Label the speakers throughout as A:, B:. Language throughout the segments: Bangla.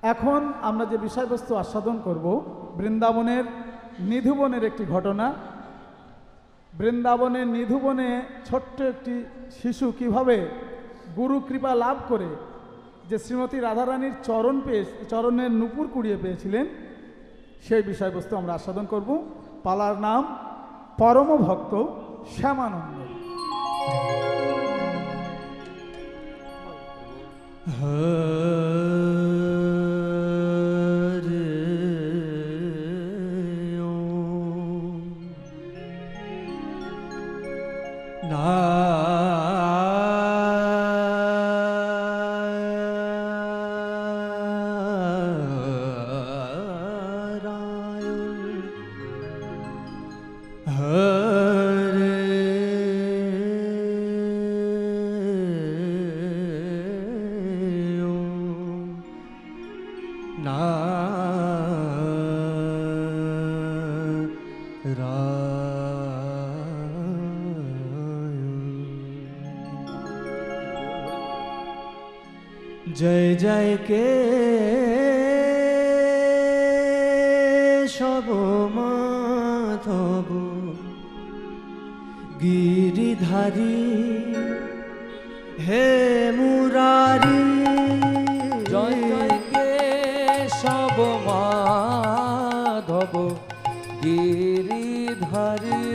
A: এখন আমরা যে বিষয়বস্তু আস্বাদন করব বৃন্দাবনের নিধুবনের একটি ঘটনা। বৃন্দাবনের নিধুবনে ছোট্ট একটি শিশু কিভাবে গুরু কৃপা লাভ করে যে শ্রীমতী রাধারানীর চরণের নূপুর কুড়িয়ে পেয়েছিলেন, সেই বিষয়বস্তু আমরা আস্বাদন করব। পালার নাম পরম ভক্ত শ্যামানন্দ।
B: जय जय के शब माधव गिरिधारी हे मुरारी।
C: जय जय के शब माधव गिरिधारी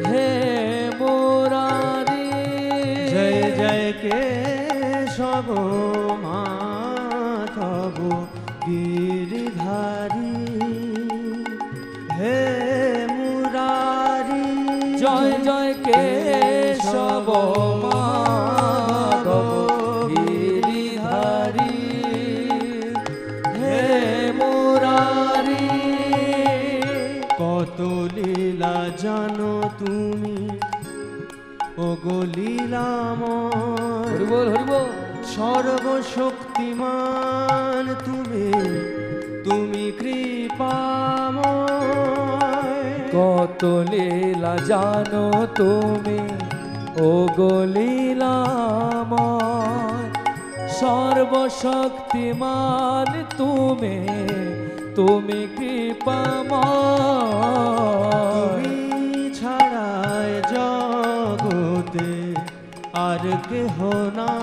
C: हे मुरारी।
B: जय जय के शब माधव गिरिधारी हे मुरारी।
C: जय जय के शब माधव गिरिधारी हे मुरारी।
B: কত লীলা জানো তুমি ওগো লীলাময়।
C: হরিবল হরিবল।
B: সর্বশক্তিমান তুমি কৃপাময়।
C: কত লীলা জানো তুমি ওগো লীলাময়। সর্বশক্তিমান তুমি কৃপাময়।
B: তুমি ছাড়ায় জগতে আর কেহ নাই।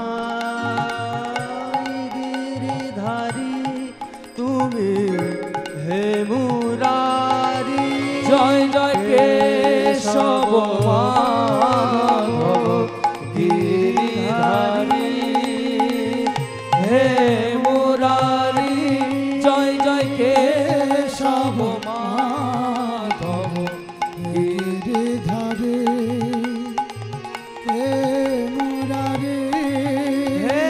B: গিরিধারী তুমি হে মুরারি।
C: জয় জয় কেশব মাধব গিরিধারী হে মুরারি। জয় জয় কেশব মাধব গিরিধারী হে মুরারি।
B: হে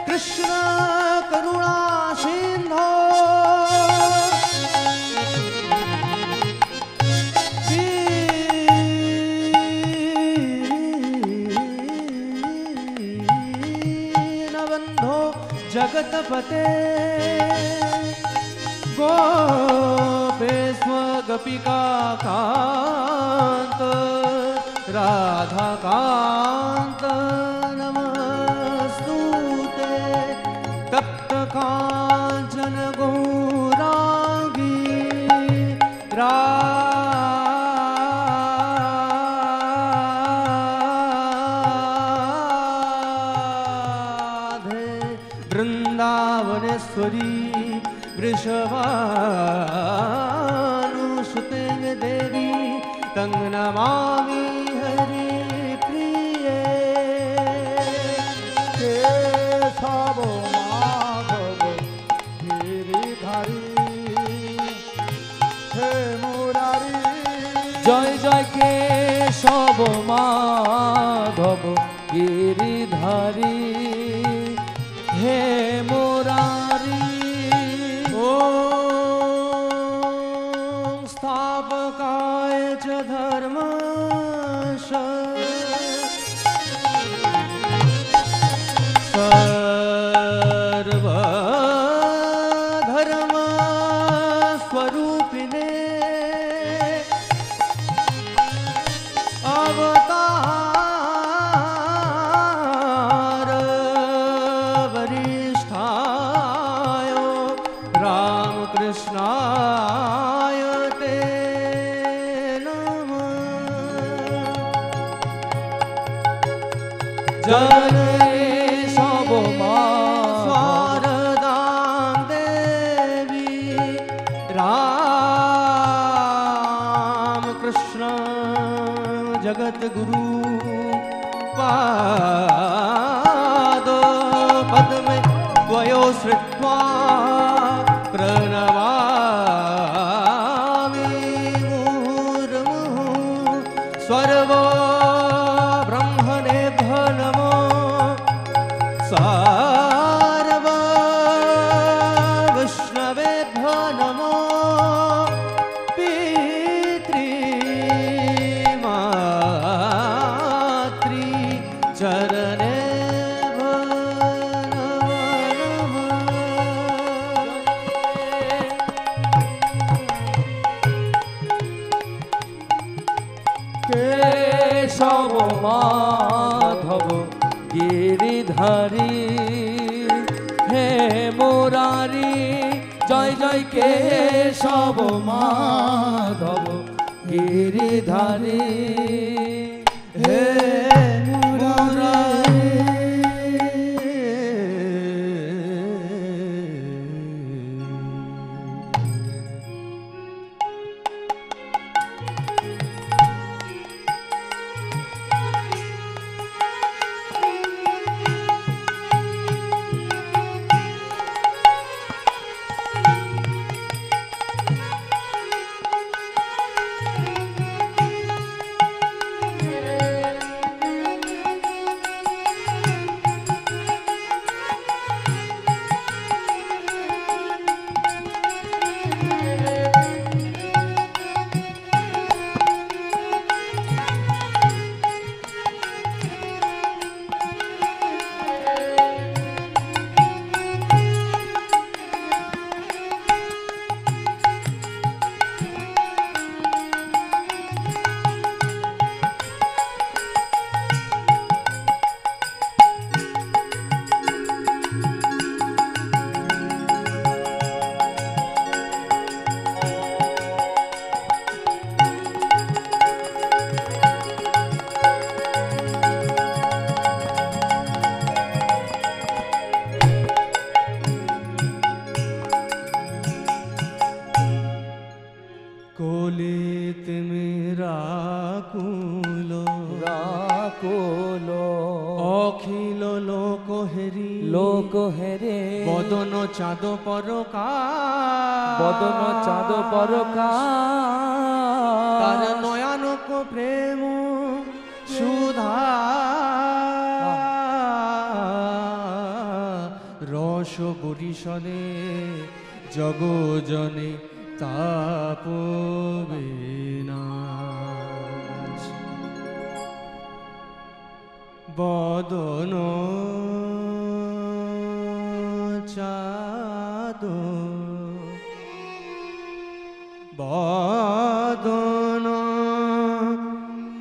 B: কৃষ্ণ করুণা সিন্ধু দীনবন্ধো জগৎপতে गोपेश्व गोपिका कांत राधा कांत नमस्तुते। तप्त कांचन गौरांगी राधे वृंदावनेश्वरी वृषभानुसुते देवी तं नमामि हरि प्रिये।
A: केशव माधव गिरिधारी हे मुरारी।
C: जय जय केशव माधव गिरिधारी हे मुरारी।
B: ॐ स्थापकाय च धर्मस्य सर्वधर्मस्वरूपिणे
C: জয় সব মা
B: शारदां देवी राम कृष्ण जगत गुरु पाद पद्मे द्वयो श्रुत्वा प्रणमामि मुहुर्मुहुः सर्वो ब्रह्मणेभ्यो नमो सर्व विष्णवेभ्यो नमो पितृमातृ चरणेभ्यो नमो
C: কেশব মাধব গিরিধারী হে মুরারি জয় জয় কেশব মাধব গিরিধারী হে
B: कोलित मेरा कुलो
C: রাকুলো
B: অখিল লোক হেরি
C: লোক হেরে
B: বদন চাঁদ পরকা
C: বদন চাঁদ পরকা
B: তার নয়ানক প্রেম সুধা রস বরিশনে জগজনে তাপ বিনাশ বদন চাঁদ বদন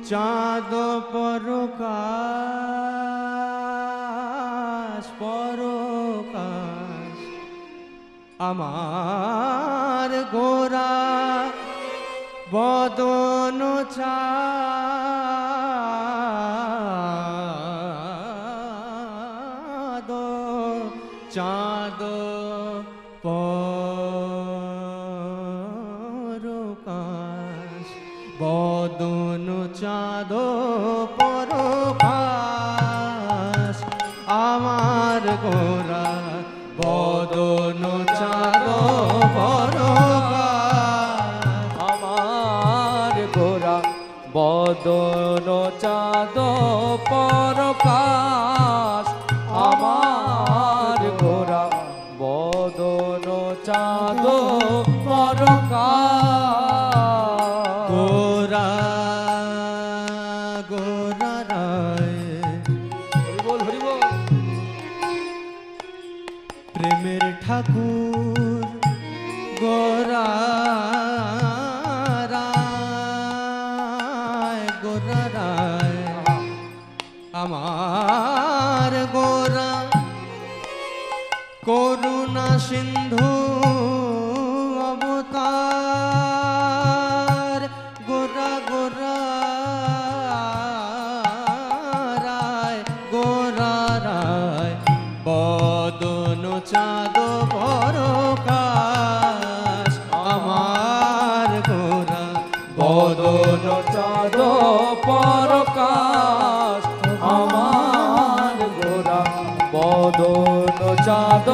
B: চাঁদ পরকাশ পরকাশ আমার গোরা বদন চাঁদ চাঁদ পরকাশ বদন চাঁদ পরকাশ আমার গোরা বদন চাঁদ পরকাশ
C: আমার গোরা বদন চাঁদ পরকাশ আমার গোরা বদন চাঁদ পরকাশ
B: গোরা গোরা রায়
C: হরিবল হরিবল
B: প্রেমের ঠাকুর গোরা রায় গোরা রায় আমার গোরা করুণা সিন্ধু অবতার গোরা গোরা রায় গোরা চাঁদ পরকাশ আমার গোরা
C: বদন চাঁদ পরকাশ আমার গোরা বদন চাঁদ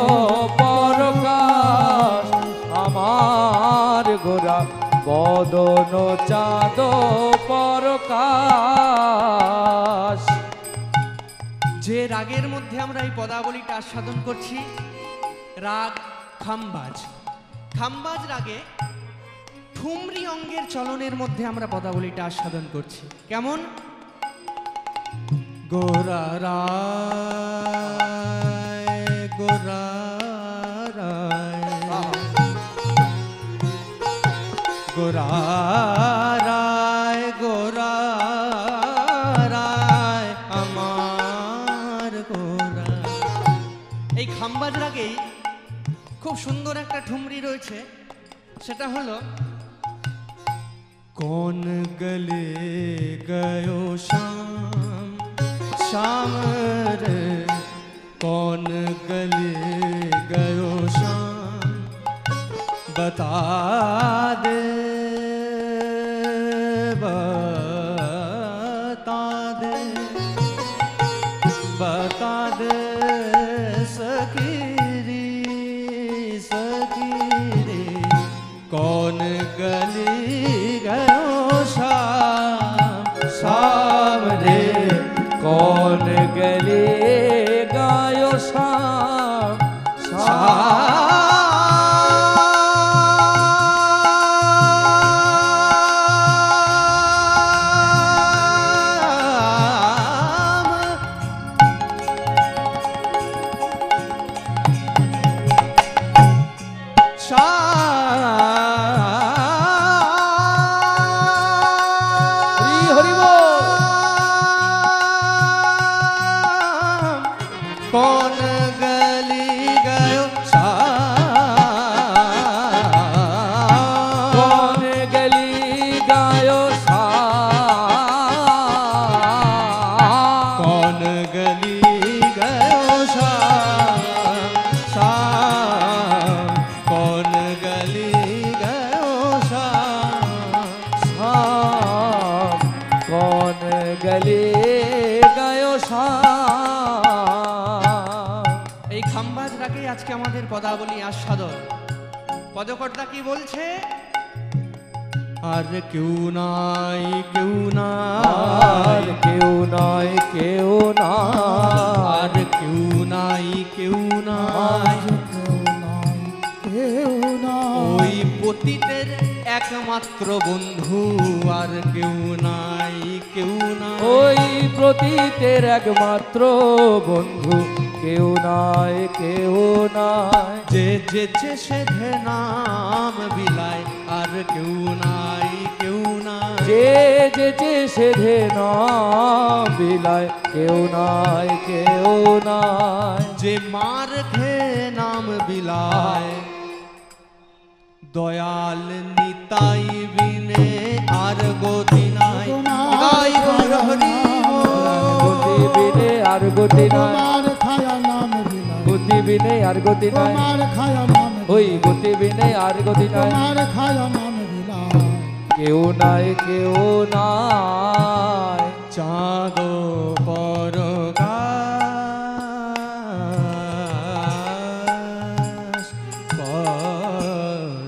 C: পরকাশ আমার গোরা বদন চাঁদ পরকাশ।
B: যে রাগের মধ্যে আমরা এই পদাবলীটা আস্বাদন করছি, রাগ খামবাজ। খামবাজ রাগে ঠুমরি অঙ্গের চলনের মধ্যে আমরা পদাবলীটা আস্বাদন করছি। কেমন? গোরা রায় গোরা রায় গোরা রায় গোরা রায় আমার গোরা। এই খামবাজ রাগেই খুব সুন্দর একটা ঠুমরি রয়েছে, সেটা হলো কোন গলে গयो শাম শাম রে কোন গলে গयो শাম बता दे बता दे बता दे सकीरी सकीरी कौन गली गयो शाम
C: शाम रे कौन गले गायो शाम शाम
B: कौन गली गयो शाम
C: कौन गली गायो शाम
B: कौन गली गयो शाम शाम कौन गली गयो शाम
C: शाम कौन गले गायो शाम।
B: এই খামবাজ রাগে আজকে আমাদের পদাবলী আস্বাদন। পদকর্তা কি বলছে? আর কেউ নাই কেউ
C: আর
B: নাই
C: কেউ নাই কেউ নাই
B: আর কেউ নাই কেউ নাই ওই পতিতের একমাত্র বন্ধু আর কেউ নাই কেউ নাই
C: ওই প্রতীতের একমাত্র বন্ধু কেউ নাই কেউ নাই
B: যে যেচে সেধে নাম বিলায় আর কেউ নাই কেউ নাই
C: যে যেচে সেধে নাম বিলায় কেউ নাই কেউ নাই
B: যে মার খেয়ে নাম বিলায় দয়াল নিতাই বিনে আর গতি নাই গাই হর হরি
C: গতি বিনে আর গতি নাই গতি বিনে আর গতি নাই ওই গতি বিনে আর গতি নাই কেউ নাই কেউ নাই
B: চাঁদ পরকাশ পরকাশ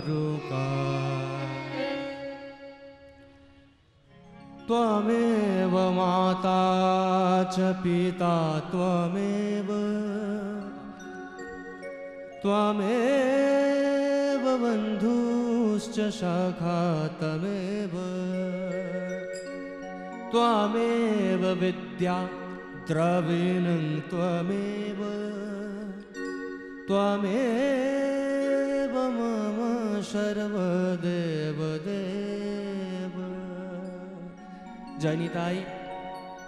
B: ত্বমেব মাতা চ পিতা ত্বমেব त्वमेव बन्धुश्च सखा तमेव त्वमेव विद्या द्रविणं त्वमेव त्वमेव मम सर्वदेव देव। জয়নিতাই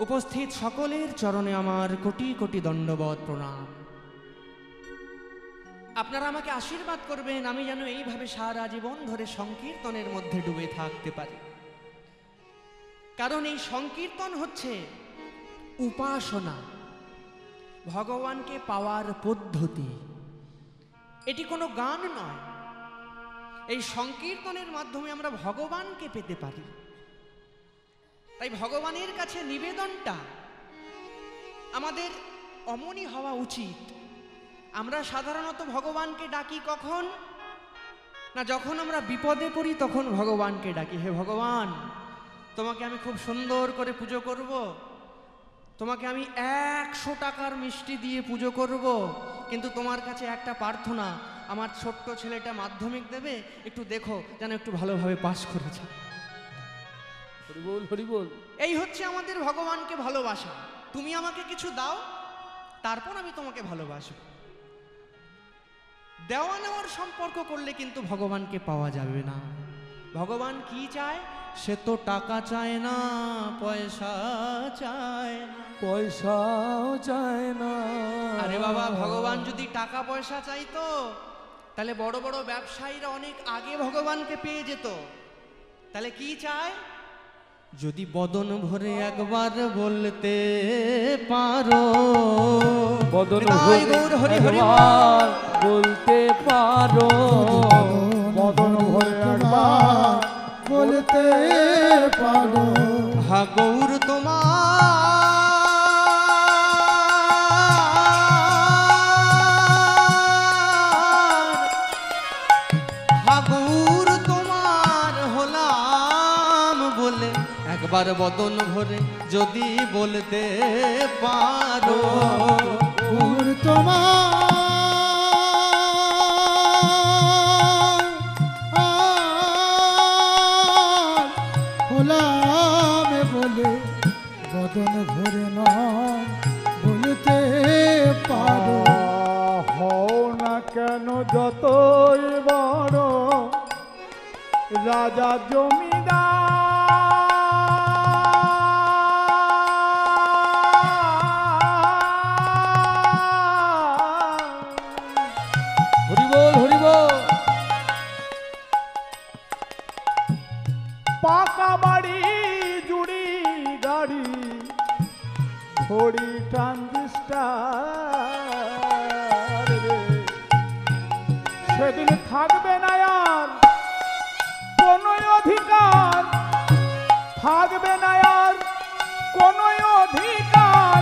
B: উপস্থিত সকলের চরণে আমার কোটি কোটি দণ্ডবত প্রণাম। আপনারা আমাকে আশীর্বাদ করবেন আমি যেন এইভাবে সারা জীবন ধরে সংকীর্তনের মধ্যে ডুবে থাকতে পারি, কারণ এই সংকীর্তন হচ্ছে উপাসনা, ভগবানকে পাওয়ার পদ্ধতি। এটি কোনো গান নয়। এই সংকীর্তনের মাধ্যমে আমরা ভগবানকে পেতে পারি। তাই ভগবানের কাছে নিবেদনটা আমাদের অমনি হওয়া উচিত। আমরা সাধারণত ভগবানকে ডাকি কখন না, যখন আমরা বিপদে পড়ি তখন ভগবানকে ডাকি, হে ভগবান তোমাকে আমি খুব সুন্দর করে পুজো করব, তোমাকে আমি 100 টাকার মিষ্টি দিয়ে পুজো করব, কিন্তু তোমার কাছে একটা প্রার্থনা, আমার ছোট্ট ছেলেটা মাধ্যমিক দেবে, একটু দেখো যেন একটু ভালোভাবে পাস করেছে।
C: হরি বল, হরি বল।
B: এই হচ্ছে আমাদের ভগবানকে ভালোবাসা। তুমি আমাকে কিছু দাও, তারপর আমি তোমাকে ভালোবাসব। দেওয়া নেওয়ার সম্পর্ক করলে কিন্তু ভগবানকে পাওয়া যাবে না। ভগবান কি চায়? সে তো টাকা চায় না, পয়সা চায় না।
C: পয়সাও চায় না।
B: আরে বাবা, ভগবান যদি টাকা পয়সা চাইতো তাহলে বড় বড় ব্যবসায়ীরা অনেক আগে ভগবানকে পেয়ে যেত। তাহলে কি চায়? যদি বদন ভরে একবার বলতে পারো,
C: বদন
B: হৃদয় গৌর হরি হরি
C: একবার বলতে পারো,
A: বদন ভরে একবার বলতে পারো,
B: হা গৌর তোমার একবার বদন ভরে যদি বলতে পারো,
D: গৌর তোমার হলাম বলে বদন ভরে নাম বলতে পারো।
A: হও না কেন যতই বড় রাজা জমিদার, পাকা বাড়ি জুড়ি গাড়ি ঘড়ি ট্রানজিস্টার, সেদিন থাকবে না আর কোনো অধিকার, থাকবে না আর কোনো অধিকার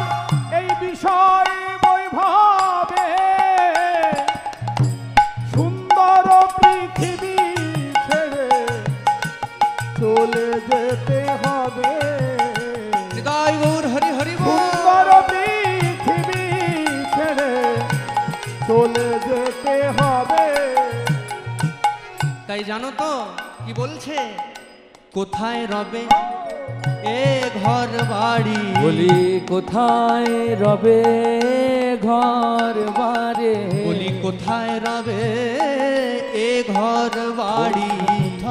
A: এই বিষয় বৈভবে। সুন্দর পৃথিবী ছেড়ে চলে যেতে হবে,
B: হৃদয় গৌর হরি হরি বল।
A: সুন্দর পৃথিবী ছেড়ে চলে যেতে হবে।
B: তাই জানো তো কি বলছে? কোথায় রবে এ ঘর বাড়ি,
C: বলি কোথায় রবে ঘর বাড়ি,
B: বলি কোথায় রবে এ ঘর বাড়ি,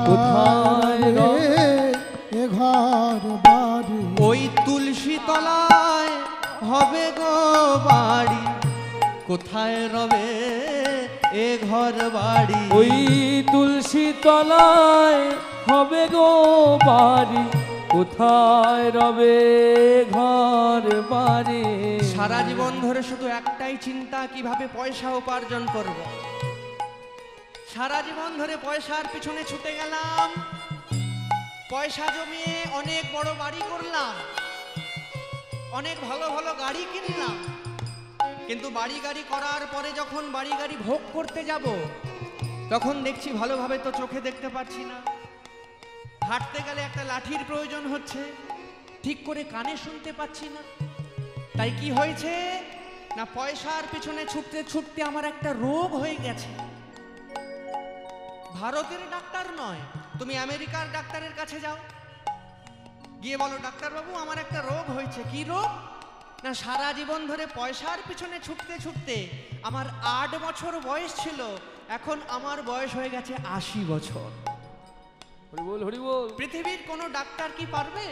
C: কোথায় রবে
D: এ ঘর বাড়ি,
B: ওই তুলসী তলায় হবে গো বাড়ি, কোথায় রবে এ ঘর বাড়ি,
C: ওই তুলসী তলায় হবে গো বাড়ি, কোথায় রবে ঘর বাড়ি।
B: সারা জীবন ধরে শুধু একটাই চিন্তা, কিভাবে পয়সা উপার্জন করব। সারা জীবন ধরে পয়সার পিছনে ছুটে গেলাম, পয়সা জমিয়ে অনেক বড় বাড়ি করলাম, অনেক ভালো ভালো গাড়ি কিনলাম, কিন্তু বাড়ি গাড়ি করার পরে যখন বাড়ি গাড়ি ভোগ করতে যাব তখন দেখছি ভালোভাবে তো চোখে দেখতে পাচ্ছি না, হাঁটতে গেলে একটা লাঠির প্রয়োজন হচ্ছে, ঠিক করে কানে শুনতে পাচ্ছি না। তাই কি হয়েছে না, পয়সার পিছনে ছুটতে ছুটতে আমার একটা রোগ হয়ে গেছে। ভারতের ডাক্তার নয়, তুমি আমেরিকার ডাক্তারের কাছে যাও, গিয়ে বলো ডাক্তারবাবু আমার একটা রোগ হয়েছে। কি রোগ না, সারা জীবন ধরে পয়সার পিছনে ছুটতে ছুটতে আমার 8 বছর বয়স ছিল, এখন আমার বয়স হয়ে গেছে 80 বছর।
C: হরি বল, হরি বল।
B: পৃথিবীর কোনো ডাক্তার কি পারবে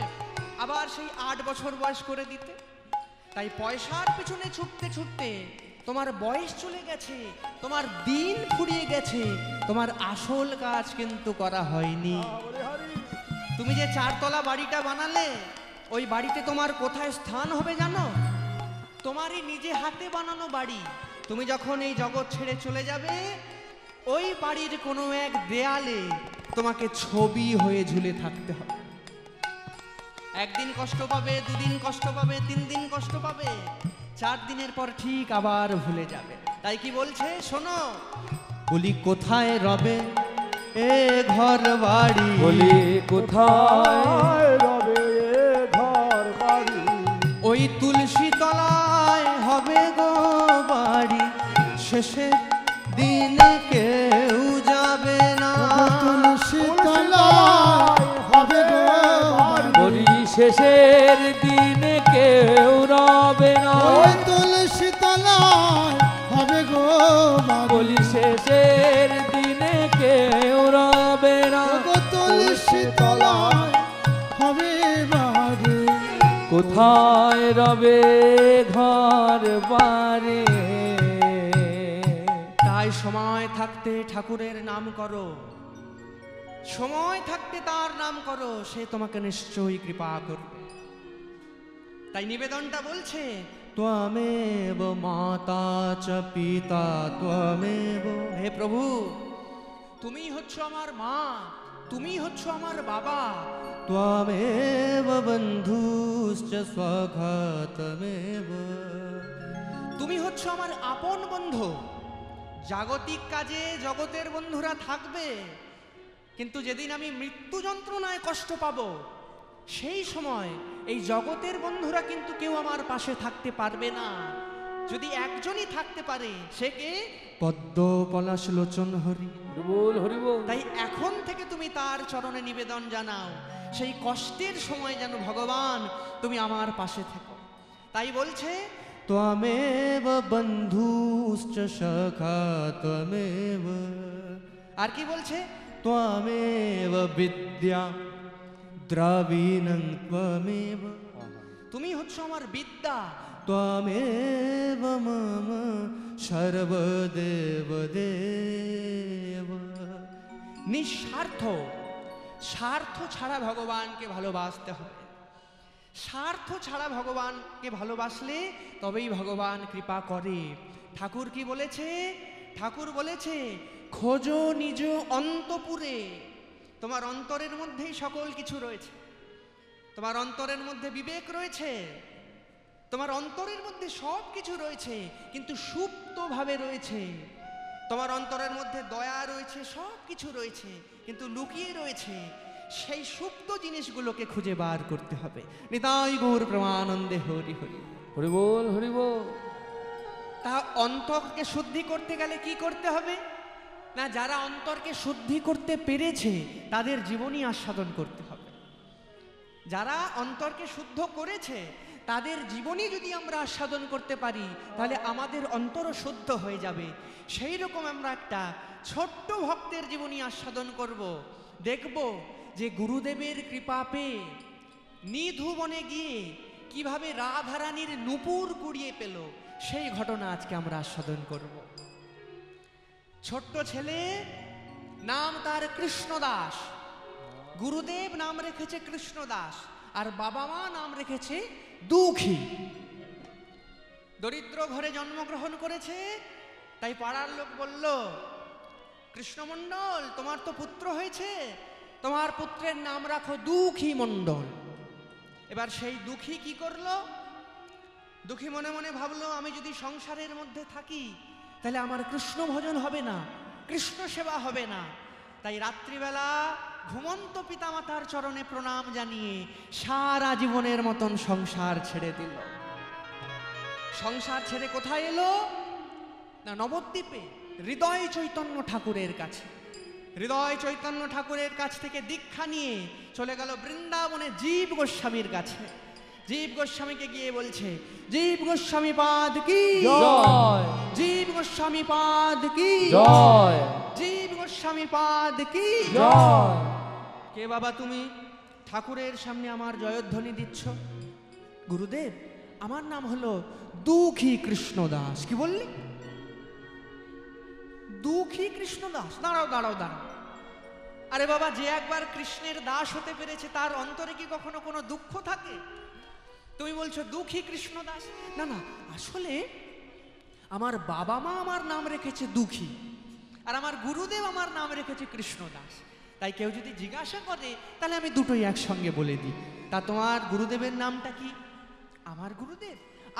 B: আবার সেই 8 বছর বয়স করে দিতে? তাই পয়সার পিছনে ছুটতে ছুটতে তোমার বয়স চলে গেছে, তোমার দিন ফুরিয়ে গেছে, তোমার আসল কাজ কিন্তু করা হয়নি। তুমি যে 4 তলা বাড়িটা বানালে, ওই বাড়িতে তোমার কোথায় স্থান হবে জানো? তোমারই নিজে হাতে বানানো বাড়ি, তুমি যখন এই জগৎ ছেড়ে চলে যাবে, ওই বাড়ির কোনো এক দেয়ালে তোমাকে ছবি হয়ে ঝুলে থাকতে হবে। একদিন কষ্ট পাবে, দুদিন কষ্ট পাবে, 3 দিন কষ্ট পাবে, 4 দিনের পর ঠিক আবার ভুলে যাবে। তাই কি বলছে শোনো, বলি কোথায় রবে এ ঘর বাড়ি,
C: বলি কোথায়
A: রবে এ ঘর বাড়ি,
B: ওই তুলসী তলায় হবে গো বাড়ি, শেষের দিনে কেউ যাবে না।
D: তুলসী তলায় হবে গো বাড়ি,
C: বলি শেষের দিনে কেউ রবে না।
D: ওই তুলসী তলায় হবে গো বাড়ি,
C: বলি শেষের দিনে কেউ রবে না।
D: গো তুলসী তলায় হবে বাড়ি,
C: কোথায় রবে ঘর বাড়ি।
B: তাই সময় থাকতে ঠাকুরের নাম করো, সময় থাকতে তার নাম করো, সে তোমাকে নিশ্চয়ই কৃপা করবে। তাই নিবেদনটা বলছে, ত্বমেব মাতা চ পিতা ত্বমেব, হে প্রভু তুমি হচ্ছ আমার মা, তুমি হচ্ছ আমার বাবা, ত্বমেব বন্ধুশ্চ সখা ত্বমেব, তুমি হচ্ছ আমার আপন বন্ধু। জাগতিক কাজে জগতের বন্ধুরা থাকবে, কিন্তু যেদিন আমি মৃত্যু যন্ত্রণায় কষ্ট পাবো, সেই সময় এই জগতের বন্ধুরা কিন্তু কেউ আমার পাশে থাকতে পারবে না। যদি একজনই থাকতে পারে, সে কে? পদ্ম পলাশ লোচন হরি।
C: হরিবোল হরিবোল।
B: তাই এখন থেকে তুমি তার চরণে নিবেদন জানাও, সেই কষ্টের সময় যেন ভগবান তুমি আমার পাশে থেকো। তাই বলছে, ত্বমেব বন্ধুশ্চ সখা ত্বমেব, আর কি বলছে? ত্বমেব বিদ্যা দ্রবীণং ত্বমেব, তুমি হচ্ছ আমার বিদ্যা, ত্বমেব মম সর্বদেব দেব। নিঃস্বার্থ, স্বার্থ ছাড়া ভগবানকে ভালোবাসতে হবে। স্বার্থ ছাড়া ভগবানকে ভালোবাসলে তবেই ভগবান কৃপা করে। ঠাকুর কি বলেছে? ঠাকুর বলেছে, খোঁজো নিজ অন্তপুরে। তোমার অন্তরের মধ্যেই সকল কিছু রয়েছে। তোমার অন্তরের মধ্যে বিবেক রয়েছে, তোমার অন্তরের মধ্যে সব কিছু রয়েছে, কিন্তু সুপ্তভাবে রয়েছে। তোমার অন্তরের মধ্যে দয়া রয়েছে, সব কিছু রয়েছে, কিন্তু লুকিয়ে রয়েছে। সেই সুপ্ত জিনিসগুলোকে খুঁজে বার করতে হবে। নিতাই গৌর প্রেমানন্দে হরি হরি।
C: হরিবোল হরিবোল।
B: তা অন্তরকে শুদ্ধি করতে গেলে কি করতে হবে? না, যারা অন্তরকে শুদ্ধি করতে পেরেছে তাদের জীবনই আস্বাদন করতে হবে। যারা অন্তরকে শুদ্ধ করেছে তাদের জীবনই যদি আমরা আস্বাদন করতে পারি, তাহলে আমাদের অন্তরও শুদ্ধ হয়ে যাবে। সেই রকম আমরা একটা ছোট্ট ভক্তের জীবনী আস্বাদন করব। দেখব যে গুরুদেবের কৃপা পেয়ে নিধুবনে গিয়ে কিভাবে রাধারানীর নূপুর কুড়িয়ে পেল, সেই ঘটনা আজকে আমরা আস্বাদন করব। ছোট্ট ছেলে, নাম তার কৃষ্ণদাস। গুরুদেব নাম রেখেছে কৃষ্ণদাস, আর বাবা মা নাম রেখেছে দুঃখী। দরিদ্র ঘরে জন্মগ্রহণ করেছে, তাই পাড়ার লোক বলল, কৃষ্ণমণ্ডল তোমার তো পুত্র হয়েছে, তোমার পুত্রের নাম রাখো দুঃখী মণ্ডল। এবার সেই দুঃখী কি করলো? দুঃখী মনে মনে ভাবলো, আমি যদি সংসারের মধ্যে থাকি তাহলে আমার কৃষ্ণ ভজন হবে না, কৃষ্ণ সেবা হবে না। তাই রাত্রিবেলা ঘুমন্ত পিতামাতার চরণে প্রণাম জানিয়ে সারা জীবনের মতন সংসার ছেড়ে দিল। সংসার ছেড়ে কোথায় এলো? না, নবদ্বীপে হৃদয় চৈতন্য ঠাকুরের কাছে। হৃদয় চৈতন্য ঠাকুরের কাছ থেকে দীক্ষা নিয়ে চলে গেল বৃন্দাবনে জীব গোস্বামীর কাছে। জীব গোস্বামীকে গিয়ে বলছে, জীব গোস্বামী পাদ কি
C: জয়,
B: জীব গোস্বামী পাদ কি
C: জয়,
B: জীব গোস্বামী পাদ কি
C: জয়।
B: কে বাবা তুমি? ঠাকুরের সামনে আমার জয়ধ্বনি দিচ্ছ? গুরুদেব, আমার নাম হলো দুঃখী কৃষ্ণদাস। কি বললি? দুঃখী কৃষ্ণদাস? দাঁড়াও দাঁড়াও দাঁড়াও। আরে বাবা, যে একবার কৃষ্ণের দাস হতে পেরেছে তার অন্তরে কি কখনো কোনো দুঃখ থাকে? তুমি বলছো দুঃখী কৃষ্ণদাস? না না, আসলে আমার বাবা মা আমার নাম রেখেছে দুঃখী, আর আমার গুরুদেব আমার নাম রেখেছে কৃষ্ণদাস। তাই কেউ যদি জিজ্ঞাসা করে তাহলে আমি দুটোই একসঙ্গে বলে দিই। তা তোমার গুরুদেবের নামটা কি?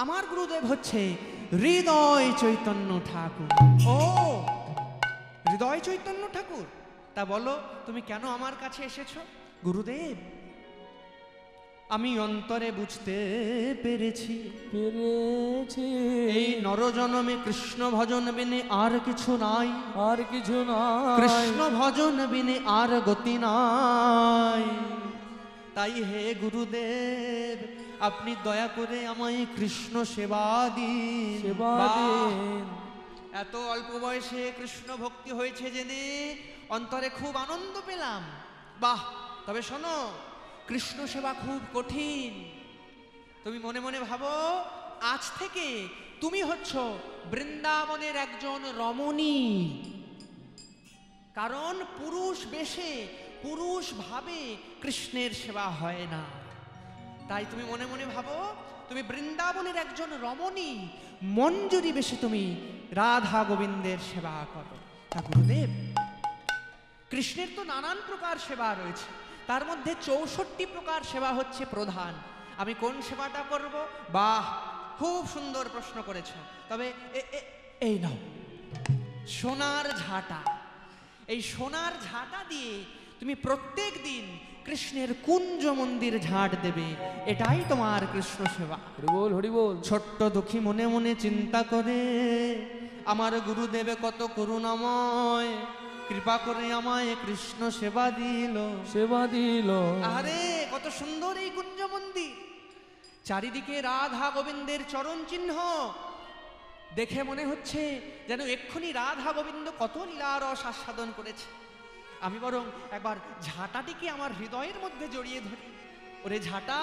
B: আমার গুরুদেব হচ্ছে হৃদয় চৈতন্য ঠাকুর। ও, হৃদয় চৈতন্য ঠাকুর। তা বলো তুমি কেন আমার কাছে এসেছো? গুরুদেব, আমি অন্তরে বুঝতে পেরেছি এই নরজনমে কৃষ্ণ ভজন বিনে আর কিছু নাই, কৃষ্ণ ভজন বিনে আর গতি নাই। তাই হে গুরুদেব, আপনি দয়া করে আমায় কৃষ্ণ সেবা দিন। এত অল্প বয়সে কৃষ্ণ ভক্তি হয়েছে জেনে অন্তরে খুব আনন্দ পেলাম। বাহ, তবে শোনো, কৃষ্ণ সেবা খুব কঠিন। তুমি মনে মনে ভাবো আজ থেকে তুমি হচ্ছ বৃন্দাবনের একজন রমণী। কারণ পুরুষ বেশে, পুরুষ ভাবে কৃষ্ণের সেবা হয় না। তাই তুমি মনে মনে ভাবো তুমি বৃন্দাবনের একজন রমণী, মঞ্জুরি বেশে তুমি রাধা গোবিন্দের সেবা করো। তা গুরুদেব, কৃষ্ণের তো নানান প্রকার সেবা রয়েছে, তার মধ্যে 64 প্রকার সেবা হচ্ছে প্রধান। আমি কোন সেবাটা করব? বাহ, খুব সুন্দর প্রশ্ন করেছ। তবে এই নাও সোনার ঝাঁটা। এই সোনার ঝাঁটা দিয়ে তুমি প্রত্যেক দিন কৃষ্ণের কুঞ্জ মন্দির ঝাঁট দেবে, এটাই তোমার কৃষ্ণ সেবা।
C: হরিবোল হরিবোল।
B: ছোট্ট দুঃখী মনে মনে চিন্তা করে, আমার গুরুদেবে কত করুণাময়, কৃপা করে আমায় কৃষ্ণ সেবা দিল। আরে কত সুন্দর এই কুঞ্জ মন্দির, চারিদিকে রাধা গোবিন্দের চরণ চিহ্ন। দেখে মনে হচ্ছে যেন এক্ষুনি রাধা গোবিন্দ কত লীলা রস আস্বাদন করেছে। আমি বরং একবার ঝাঁটাটিকে আমার হৃদয়ের মধ্যে জড়িয়ে ধরি। ওরে ঝাঁটা,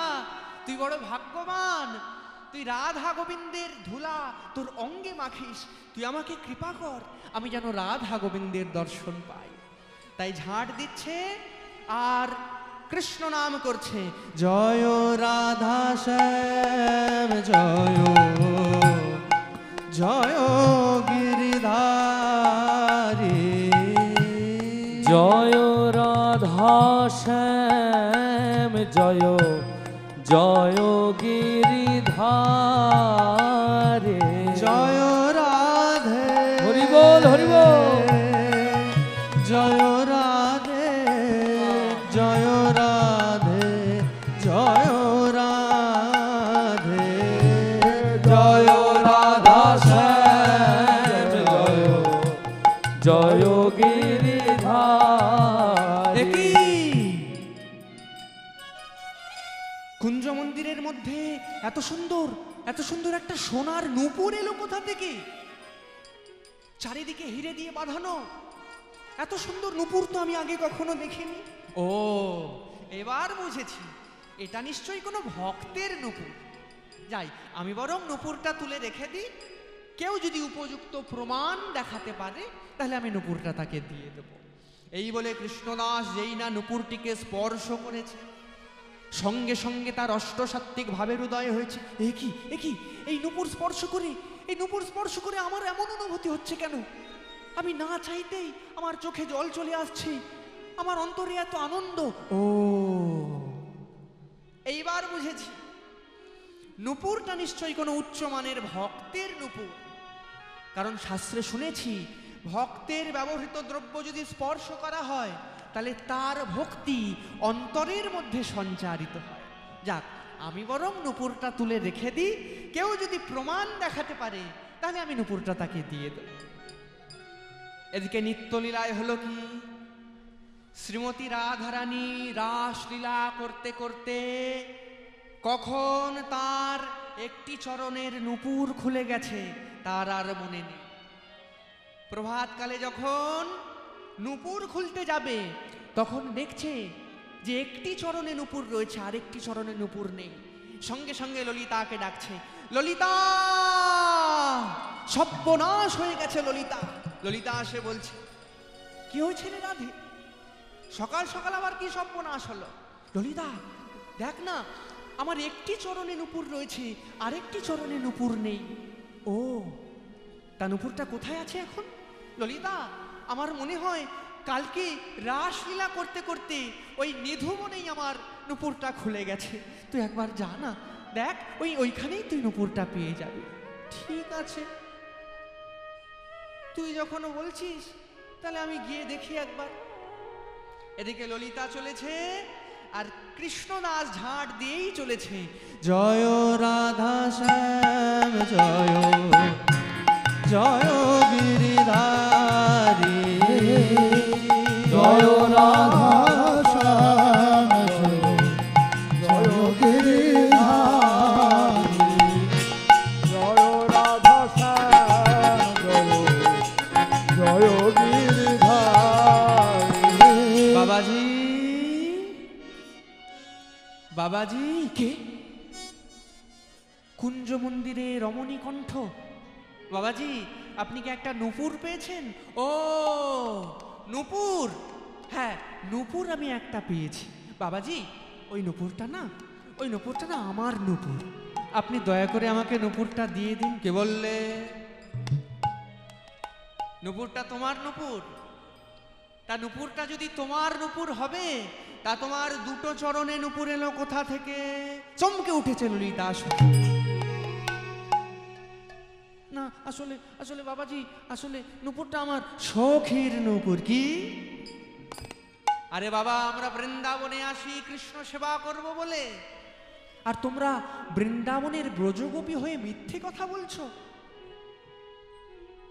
B: তুই বড় ভাগ্যবান, তুই রাধা গোবিন্দের ধুলা তোর অঙ্গে মাখিস। তুই আমাকে কৃপা কর, আমি যেন রাধা গোবিন্দের দর্শন পাই। তাই ঝাঁট দিচ্ছে আর কৃষ্ণ নাম করছে, জয় রাধা শ্যাম জয়, জয় গিরিধারী,
C: জয় রাধা শ্যাম জয়, জয় গিরিধারে,
B: জয় রাধে।
C: হরিবোল হরিবোল।
B: জয় রাধে, জয় রাধে, জয় রাধে,
C: জয় রাধা শ্যাম জয়, জয় গিরিধারে।
B: কুঞ্জ মন্দিরের মধ্যে এত সুন্দর একটা সোনার নূপুর এলো কোথা থেকে? চারিদিকে হিরে দিয়ে বাঁধানো এত সুন্দর নূপুর তো আমি আগে কখনো দেখিনি। ও, এবার বুঝেছি, এটা নিশ্চয়ই কোনো ভক্তের নূপুর। যাই, আমি বরং নূপুরটা তুলে রেখে দিই। কেউ যদি উপযুক্ত প্রমাণ দেখাতে পারে তাহলে আমি নূপুরটা তাকে দিয়ে দেব। এই বলে কৃষ্ণদাস যেই না নূপুরটিকে স্পর্শ করেছে, সঙ্গে সঙ্গে তার অষ্টসাত্ত্বিক ভাবের উদয় হয়েছে। এ কি এই নূপুর স্পর্শ করে আমার এমন অনুভূতি হচ্ছে কেন? আমি না চাইতেই আমার চোখে জল চলে আসছে, আমার অন্তরে এত আনন্দ। ও, এইবার বুঝেছি, নূপুরটা নিশ্চয়ই কোনো উচ্চমানের ভক্তের নূপুর। কারণ শাস্ত্রে শুনেছি, ভক্তের ব্যবহৃত দ্রব্য যদি স্পর্শ করা হয় তাহলে তার ভক্তি অন্তরের মধ্যে সঞ্চারিত হয়। যাক, আমি বরং নূপুরটা তুলে রেখে দিই। কেউ যদি প্রমাণ দেখাতে পারে তাহলে আমি নূপুরটা তাকে দিয়ে দেব। এদিকে নিত্যলীলায় হলো কি, শ্রীমতী রাধারানী রাসলীলা করতে করতে কখন তার একটি চরণের নূপুর খুলে গেছে তার আর মনে নেই। প্রভাতকালে যখন নূপুর খুলতে যাবে তখন দেখছে যে একটি চরণে নূপুর রয়েছে, আর একটি চরণে নূপুর নেই। সঙ্গে সঙ্গে ললিতাকে ডাকছে, ললিতা, সর্বনাশ হয়ে গেছে ললিতা। ললিতা আসে বলছে, কি হয়েছে রে রাধে? সকাল সকাল আবার কি সর্বনাশ হলো? ললিতা, দেখ না, আমার একটি চরণে নূপুর রয়েছে, আরেকটি চরণে নূপুর নেই। ও, তা নুপুরটা কোথায় আছে এখন? ললিতা, আমার মনে হয় কালকে রাসলীলা করতে করতে ওই নিধুবনেই আমার নুপুরটা খুলে গেছে। তুই একবার যা না, দেখ ওইখানেই তুই নুপুরটা পেয়ে যাবি। ঠিক আছে, তুই যখন বলছিস তাহলে আমি গিয়ে দেখি একবার। এদিকে ললিতা চলেছে আর কৃষ্ণদাস ঝাড় দিয়েই চলেছে, জয় রাধা শ্যাম জয় জয় গিরিধারী,
D: জয় রাধা শ্যাম জয় গিরিধারী,
A: জয় রাধা শ্যাম জয় গিরিধারী।
B: বাবাজি, বাবাজি, কে? কুঞ্জ মন্দিরে রমণী কণ্ঠ। বাবাজি, আপনি কি একটা নূপুর পেয়েছেন? ও নূপুর, হ্যাঁ নূপুর আমি একটা পেয়েছি। বাবাজি, ওই নূপুরটা না আমার নূপুর। আপনি দয়া করে আমাকে নূপুরটা দিয়ে দিন। কে বললে? নূপুরটা তোমার নূপুর? তা নূপুরটা যদি তোমার নূপুর হবে, তা তোমার দুটো চরণে নূপুর এলো কোথা থেকে? চমকে উঠেছে ললিতা। না আসলে আসলে বাবাজি, আসলে নূপুরটা আমার শখের নূপুর। কি? আরে বাবা, আমরা বৃন্দাবনে আসি কৃষ্ণ সেবা করব বলে, আর তোমরা বৃন্দাবনের ব্রজগোপী হয়ে মিথ্যে কথা বলছো।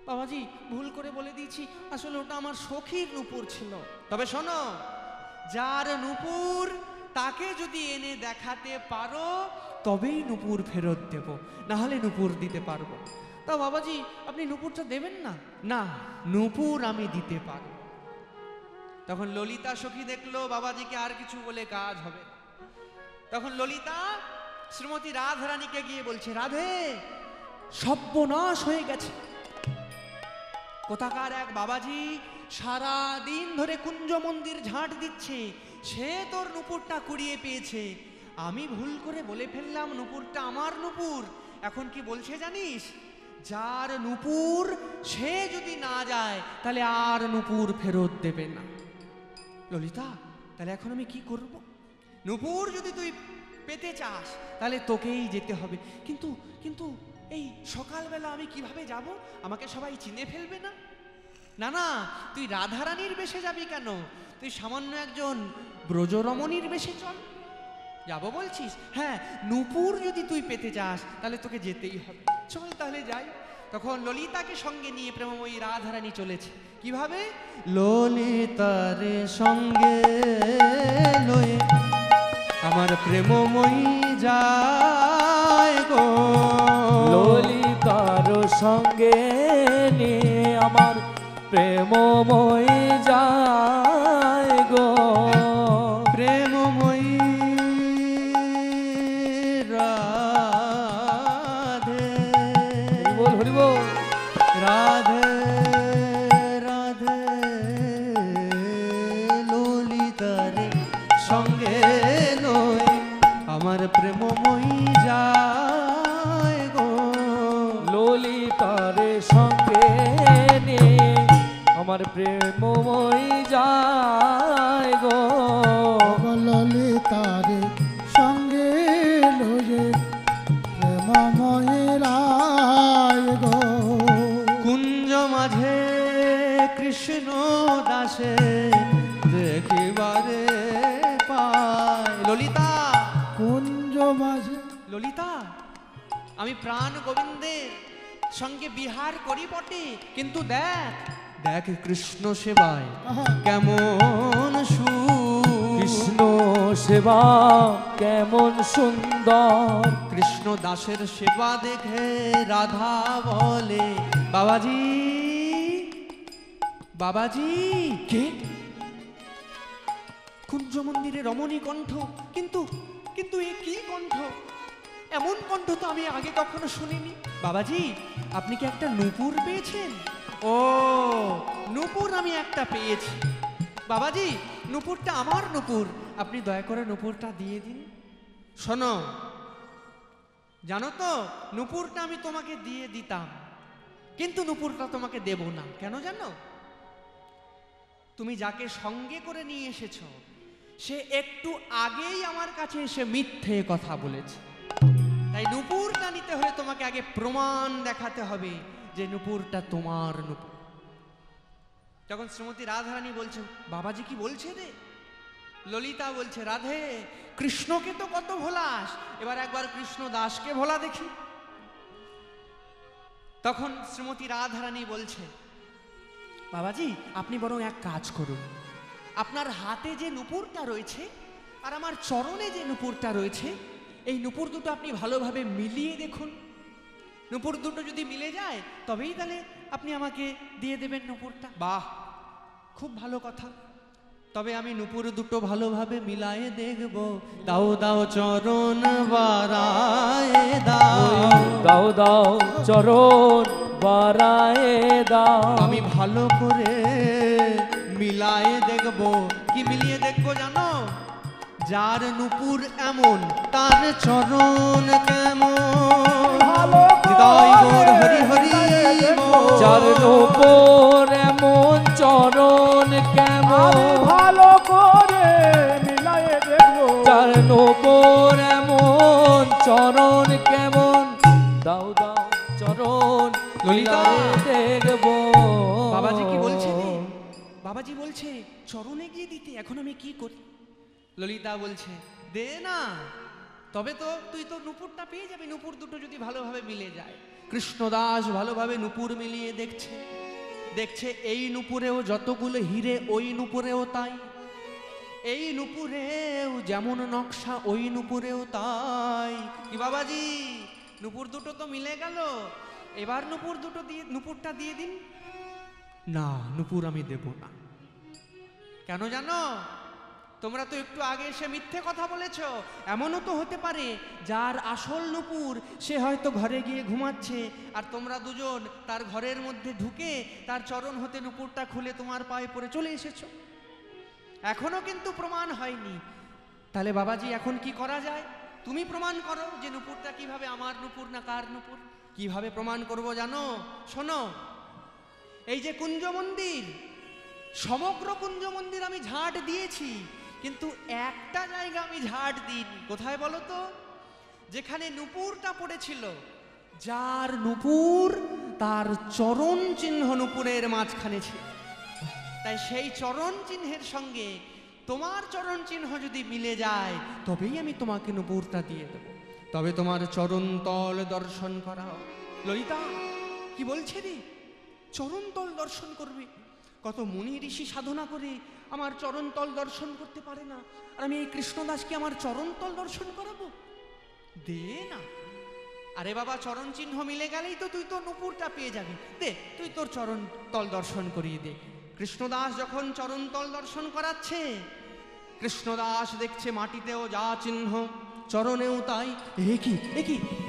B: বাবাজি, ভুল করে বলে দিয়েছি, আসলে ওটা আমার শখের নূপুর ছিল। তবে শোনো, যার নূপুর তাকে যদি এনে দেখাতে পারো তবেই নূপুর ফেরত দেব, না হলে নূপুর দিতে পারবো। তা বাবাজি, আপনি নূপুরটা দেবেন না? না, নূপুর আমি দিতে পারবো। তখন ললিতা সখী দেখলো বাবাজিকে আর কিছু বলে কাজ হবে না। তখন ললিতা শ্রীমতী রাধারানীকে গিয়ে বলছে, রাধে, সর্বনাশ হয়ে গেছে। কোথাকার এক বাবাজি সারা দিন ধরে কুঞ্জ মন্দির ঝাঁট দিচ্ছে, সে তোর নূপুরটা কুড়িয়ে পেয়েছে। আমি ভুল করে বলে ফেললাম নূপুরটা আমার নূপুর। এখন কি বলছে জানিস? যার নূপুর সে যদি না যায় তাহলে আর নূপুর ফেরত দেবে না। ললিতা, তাহলে এখন আমি কি করব? নূপুর যদি তুই পেতে চাস তাহলে তোকেই যেতে হবে। কিন্তু কিন্তু এই সকালবেলা আমি কিভাবে যাব? আমাকে সবাই চিনে ফেলবে না? না না, তুই রাধারানীর বেশে যাবি কেন? তুই সামান্য একজন ব্রজরমণীর বেশে চল। যাবো বলছিস? হ্যাঁ, নূপুর যদি তুই পেতে চাস তাহলে তোকে যেতেই হবে। চল তাহলে যাই। তখন ললিতাকে সঙ্গে নিয়ে প্রেমময়ী রাধারানী চলেছে। কিভাবে? ললিতার সঙ্গে লয়ে আমার প্রেমময়ী যায় গো,
C: ললিতার সঙ্গে নিয়ে আমার প্রেমময়ী যায় গো,
B: প্রেমময়ী রাধে,
C: বল হরি বল,
B: রাধে রাধে, ললিতার সঙ্গে লই আমার প্রেমময়ী যায় গো,
C: ললিতার সঙ্গে নিয়ে আমার প্রেমময়ী যায় গো,
D: ললিতার সঙ্গে লয়ে প্রেমময় রায় গো,
B: কুঞ্জ মাঝে কৃষ্ণ দাসে দেখিবারে পায়। ললিতা,
D: কুঞ্জ মাঝে,
B: ললিতা, আমি প্রাণ গোবিন্দের সঙ্গে বিহার করি বটে, কিন্তু দেখ দেখ কৃষ্ণ সেবায় কেমন
C: কৃষ্ণ সেবা কেমন সুন্দর,
B: কৃষ্ণ দাসের সেবা দেখে রাধা বলে, বাবাজি, বাবাজি। কে? কুঞ্জ মন্দিরে রমণী কণ্ঠ। কিন্তু কিন্তু এ কি কণ্ঠ? এমন কণ্ঠ তো আমি আগে কখনো শুনিনি। বাবাজি, আপনি কি একটা নূপুর পেয়েছেন? ও, নূপুর আমি একটা পেয়েছি। বাবাজি, নূপুরটা আমার নূপুর, আপনি দয়া করে নূপুরটা দিয়ে দিন। শোনো, জানো তো নূপুরটা আমি তোমাকে দিয়ে দিতাম, কিন্তু নুপুরটা তোমাকে দেব না। কেন জানো? তুমি যাকে সঙ্গে করে নিয়ে এসেছো সে একটু আগেই আমার কাছে এসে মিথ্যে কথা বলেছে। তাই নুপুরটা নিতে হলে তোমাকে আগে প্রমাণ দেখাতে হবে যে নুপুরটা তোমার নুপুর। তখন শ্রীমতী রাধারানী বলছেন, বাবাজি কি বলছে রে? ললিতা বলছে, রাধে, কৃষ্ণকে তো কত ভোলাস, এবার একবার কৃষ্ণ দাসকে ভোলা দেখি। তখন শ্রীমতী রাধারানী বলছে, বাবাজি আপনি বরং এক কাজ করুন, আপনার হাতে যে নুপুরটা রয়েছে আর আমার চরণে যে নুপুরটা রয়েছে, এই নুপুর দুটো আপনি ভালোভাবে মিলিয়ে দেখুন। নুপুর দুটো যদি মিলে যায় তবেই তাহলে আপনি আমাকে দিয়ে দেবেন নুপুরটা। বাহ, খুব ভালো কথা। তবে আমি নুপুর দুটো ভালোভাবে মিলায়ে দেখব। দাও দাও চরণ বারায়ে দাও,
C: দাও দাও চরণ বারায়ে দাও।
B: আমি ভালো করে মিলায়ে দেখব। কি মিলিয়ে দেখবো জানো? যার নুপুর এমন তার চরণ কেমন। হৃদয় গোর হরি হরি বল।
C: যার নুপুর এমন চরণ কেমন,
A: ভালো করে মিলায়ে দেখবো।
C: যার নুপুর এমন চরণ কেমন। দাও দাও চরণ
B: ললিতা।
C: মিলায়ে দেখবো।
B: বাবাজি কি বলছে রে? বাবাজি বলছে চরণে গিয়ে দিতে। এখন আমি কি করি? ললিতা বলছে, দে না, তবে তো তুই তো নুপুরটা পেয়ে যাবি, নুপুর দুটো যদি ভালোভাবে মিলে যায়। কৃষ্ণদাস ভালোভাবে নুপুর মিলিয়ে দেখছে। দেখছে এই নুপুরেও যতগুলো হিরে ওই নুপুরেও তাই, এই নুপুরেও যেমন নকশা ওই নুপুরেও তাই। কি বাবাজি, নুপুর দুটো তো মিলে গেল, এবার নুপুরটা দিয়ে দিন। না, নুপুর আমি দেব না। কেন জানো? তোমরা তো একটু আগে এসে মিথ্যে কথা বলেছ। এমনও তো হতে পারে যার আসল নুপুর সে হয়তো ঘরে গিয়ে ঘুমাচ্ছে, আর তোমরা দুজন তার ঘরের মধ্যে ঢুকে তার চরণ হতে নুপুরটা খুলে তোমার পায়ে পড়ে চলে এসেছো। এখনো কিন্তু প্রমাণ হয়নি। তাহলে বাবাজি এখন কি করা যায়? তুমি প্রমাণ করো যে নুপুরটা কিভাবে আমার নুপুর না কার নুপুর। কিভাবে প্রমাণ করব জানো? শোনো, এই যে কুঞ্জ মন্দির, সমগ্র কুঞ্জ মন্দির আমি ঝাড় দিয়েছি, কিন্তু একটা জায়গা আমি ঝাড় দিইনি। কোথায় বলো তো? যেখানে নুপুরটা পড়েছিল, যার নুপুর তার চরণ চিহ্ন নুপুরের মাঝখানে ছিল। তাই সেই চরণ চিহ্নের সঙ্গে তোমার চরণ চিহ্ন যদি মিলে যায় তবেই আমি তোমাকে নুপুরটা দিয়ে দেব। তবে তোমার চরণ তল দর্শন করাও। ললিতা কি বলছে রে? চরণ তল দর্শন করবে? কত মুনি ঋষি সাধনা করে আমার চরণ তল দর্শন করতে পারে না, আর আমি এই কৃষ্ণদাসকে আমার চরণ তল দর্শন করাবো? দে না। আরে বাবা, চরণ চিহ্ন মিলে গেলেই তো তুই তো নুপুরটা পেয়ে যাবি। দে, তুই তোর চরণ তল দর্শন করিয়ে দে। কৃষ্ণদাস যখন চরণ তল দর্শন করাচ্ছে, কৃষ্ণদাস দেখছে মাটিতেও যা চিহ্ন চরণেও তাই। একই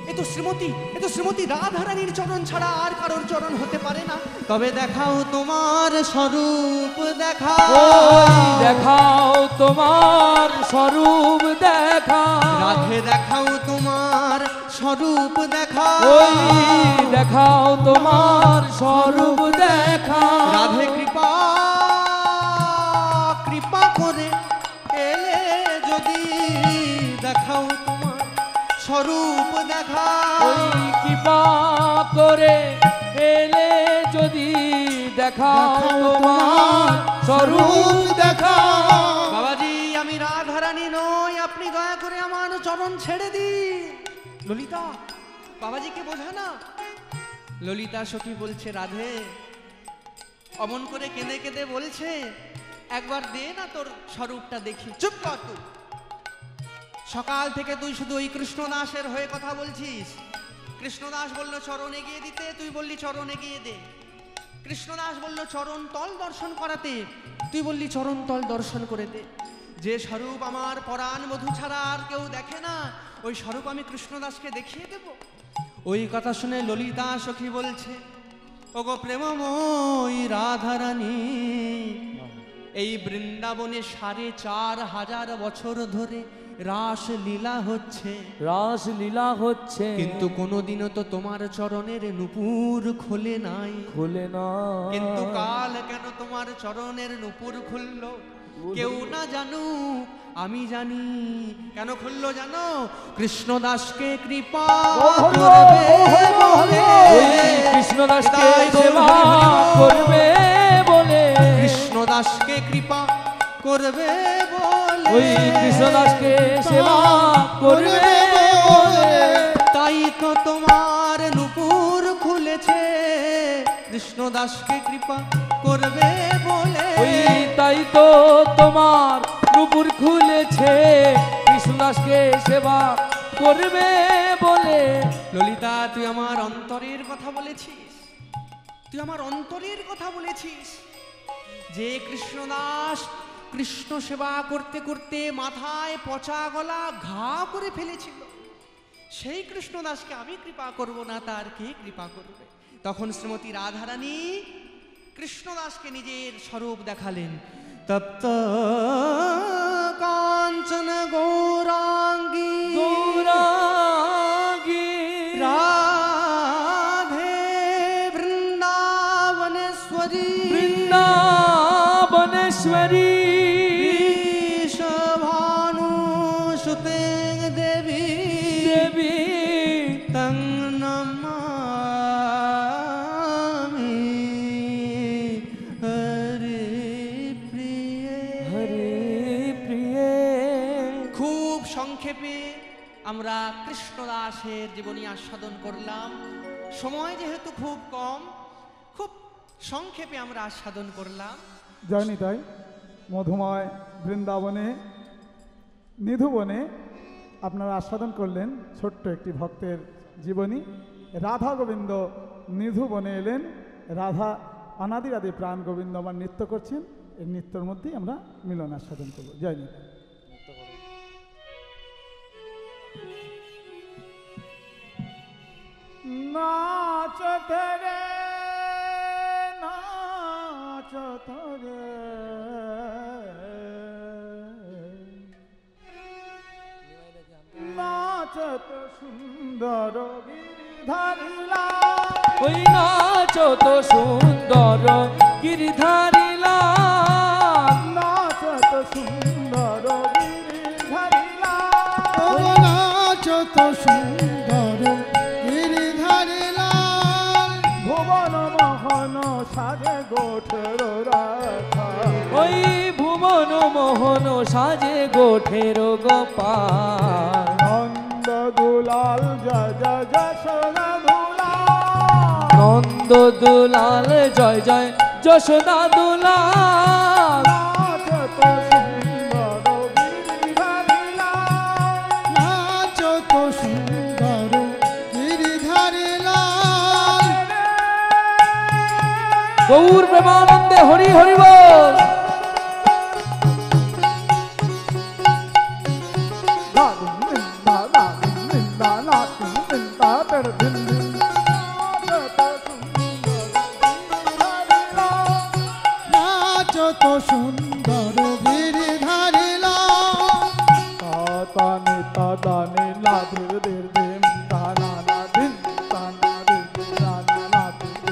B: এ তো শ্রীমতী রাধারানীর চরণ ছাড়া আর কারোর চরণ হতে পারে না। তবে দেখাও তোমার স্বরূপ,
C: দেখাও তোমার স্বরূপ দেখাও।
B: রাধে দেখাও তোমার স্বরূপ দেখাও।
C: দেখাও তোমার স্বরূপ দেখাও।
B: রাধে কৃপা করে এলে যদি দেখাও তোমার স্বরূপ দেখাও।
C: কৃপা করে এলে যদি দেখাও তোমার স্বরূপ দেখাও।
B: বাবাজি, আমি রাধারানী নই, আপনি দয়া করে আমার চরণ ছেড়ে দিন। ললিতা বাবাজিকে বোঝা না। ললিতা সখী বলছে, রাধে অমন করে কেঁদে কেঁদে বলছে, একবার দে না তোর স্বরূপটা দেখি। চুপ কর তুই। সকাল থেকে তুই শুধু ওই কৃষ্ণদাসের হয়ে কথা বলছিস। কৃষ্ণদাস বলল চরণ এগিয়ে দিতে, তুই বললি চরণ এগিয়ে দে। কৃষ্ণদাস বলল চরণ তল দর্শন করাতে, তুই বললি চরণ তল দর্শন করে দে। যে স্বরূপ আমার পরাণ বধূ ছাড়া আর কেউ দেখে না, ওই স্বরূপ আমি কৃষ্ণদাসকে দেখিয়ে দেব। ওই কথা শুনে ললিতা সখী বলছে, ওগো প্রেমময়ী রাধারানী, এই বৃন্দাবনে ৪,৫০০ বছর ধরে রাস লীলা হচ্ছে,
C: রাস লীলা হচ্ছে,
B: কিন্তু কোনোদিনও তো তোমার চরণের নূপুর খোলে নাই,
C: খুলে না।
B: কিন্তু কাল কেন তোমার চরণের নূপুর খুললো কেউ না জানু, আমি জানি কেন খুললো জানো? কৃষ্ণদাসকে কৃপা করবে বলে,
C: কৃষ্ণদাসকে সেবা করবে বলে,
B: কৃষ্ণদাসকে কৃপা করবে বলে,
C: ওই কৃষ্ণদাসকে সেবা করবে বলে,
B: তাই তো তোমার নূপুর খুলেছে, কৃষ্ণদাসকে কৃপা করবে বলে,
C: ওই তাই তো তোমার নূপুর খুলেছে, কৃষ্ণদাসকে সেবা করবে বলে।
B: ললিতা, তুই আমার অন্তরের কথা বলেছিস, তুই আমার অন্তরের কথা বলেছিস, যে কৃষ্ণদাস কৃষ্ণ সেবা করতে করতে মাথায় পচা গলা ঘা করে ফেলেছিল, সেই কৃষ্ণদাসকে আমি কৃপা করব না, তার কে কৃপা করবে? তখন শ্রীমতী রাধারানী কৃষ্ণদাসকে নিজের স্বরূপ দেখালেন। তপ্ত কাঞ্চন গৌরাঙ্গী
C: গৌরাঙ্গী
B: রাধে বৃন্দাবনেশ্বরী,
C: বৃন্দাবনেশ্বরী
B: ভানুসুতে দেবী,
C: দেবী
B: তং নমামি হরে প্রিয়ে।
C: হরে প্রিয়ে।
B: খুব সংক্ষেপে আমরা কৃষ্ণদাসের জীবনী আস্বাদন করলাম। সময় যেহেতু খুব কম, খুব সংক্ষেপে আমরা আস্বাদন করলাম।
A: জয়নি তাই মধুময় বৃন্দাবনে নিধুবনে আপনারা আস্বাদন করলেন ছোট্ট একটি ভক্তের জীবনী। রাধা গোবিন্দ নিধুবনে এলেন, রাধা অনাদিরাদি প্রাণ গোবিন্দ আমার নৃত্য করছেন, এই নৃত্যের মধ্যেই আমরা মিলন আস্বাদন করব। জয়নি। নাচত রে নাচত রে নাচত সুন্দর গিরিধারিলা,
C: ওই নাচো তো সুন্দর গিরিধারিলা,
A: নাচত সুন্দর গিরিধারিলা,
D: নাচত সুন্দর গিরিধারিলা,
A: ভুবন মোহন সাজে গোঠের রাখা,
C: ওই ভুবন মোহন সাজে গোঠের গোপাল,
A: নন্দ দুলাল জয় জয় যশোদা দুলাল,
C: নন্দ দুলাল জয় জয় যশোদা দুলাল,
A: নাচত সুন্দর গিরিধারিলা,
D: নাচত সুন্দর গিরিধারিলা।
C: গৌর প্রেমানন্দে হরি হরি বল।
D: নাচত সুন্দর গিরিধারিলা,
A: তানি তাদানি লাধির দের দিন তানা না দিন তানা দিন তানা না দিন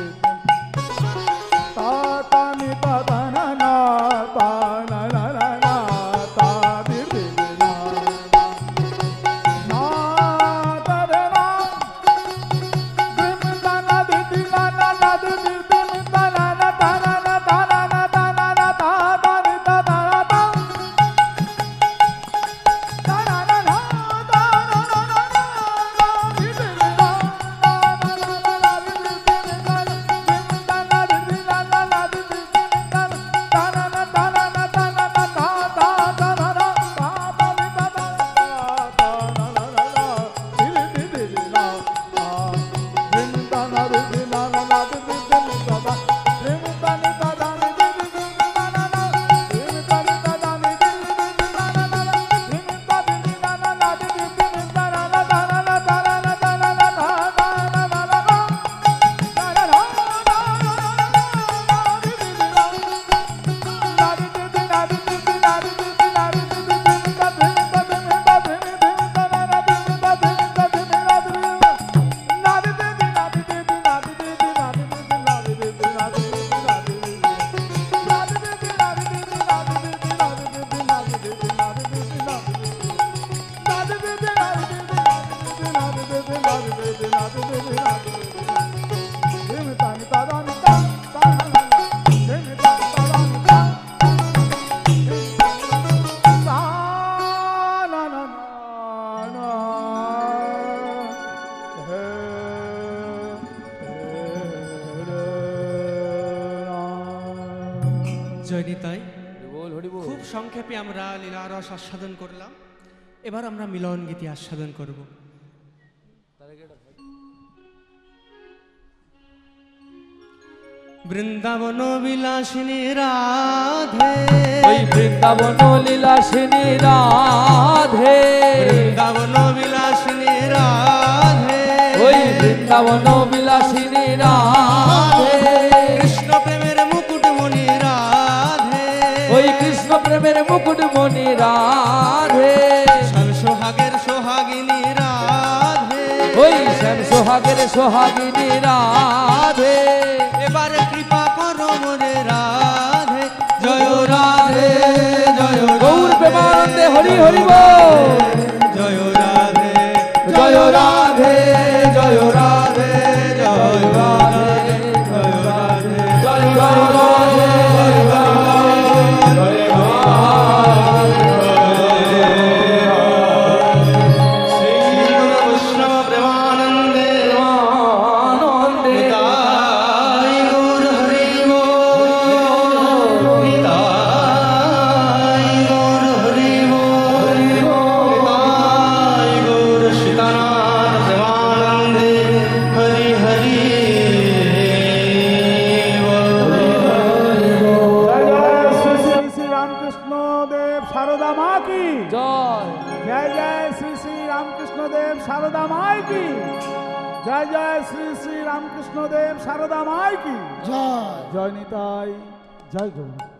A: তানি তাদানা না
B: জয় নিতাই। খুব সংক্ষেপে আমরা লীলা রস আস্বাদন করলাম, এবার আমরা মিলন গীতি আস্বাদন করব। বৃন্দাবন বিলাসিনী রাধে,
C: ওই বৃন্দাবন লীলাসিনী রাধে,
B: বৃন্দাবন বিলাসিনী রাধে,
C: ওই বৃন্দাবন বিলাসিনী রাধে,
B: কৃষ্ণ প্রেমের মুকুটমণি রাধে,
C: ওই কৃষ্ণ প্রেমের মুকুটমণি রাধে,
B: শ্যাম সোহাগের সোহাগিনী রাধে,
C: ওই শ্যাম সোহাগের সোহাগিনী রাধে,
B: এবারে কৃপা করো মোরে রাধে, জয় রাধে জয়
C: গৌর প্রেমানন্দে হরি হরি বল,
B: জয় রাধে
C: জয় রাধে জয় রাধে জয় রাধে জয় রাধে জয় রাধে
A: शारदा माई की जय। जय श्री श्री रामकृष्ण देव शारदा माई की जय। जय निताई जय गौर।